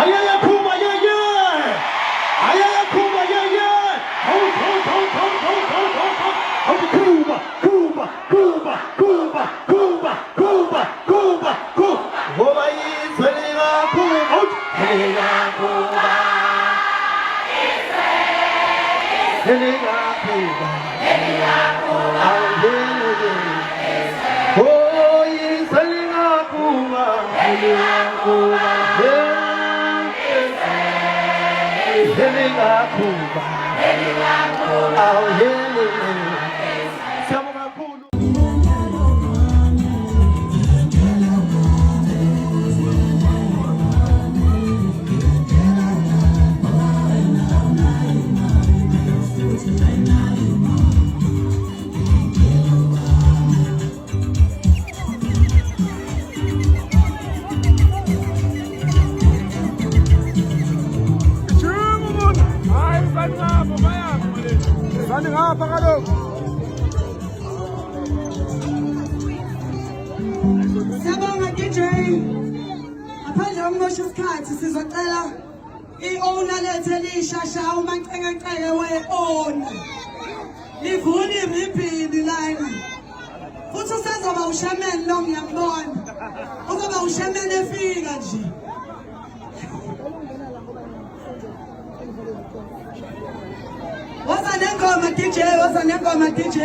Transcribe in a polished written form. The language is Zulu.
Ayaya Kuma, yeah, yeah. Ayaya Kuma, yeah, yeah. Hold. Cuba. Cuba is Selena Cuba. Selena Cuba. Selena Cuba. Oh, is Selena Cuba. Selena Cuba. Selena Cuba. Oh, yeah. Siyabonga DJ. Ngaphandle komosho isikhathi sizocela i-owner lethu elishasha uMancengacenge we-owner. Livule iribhini lana. Futhi usezoba ushameni lo ngiyambona. Uzoba ushameni efika nje. Woza nengoma DJ.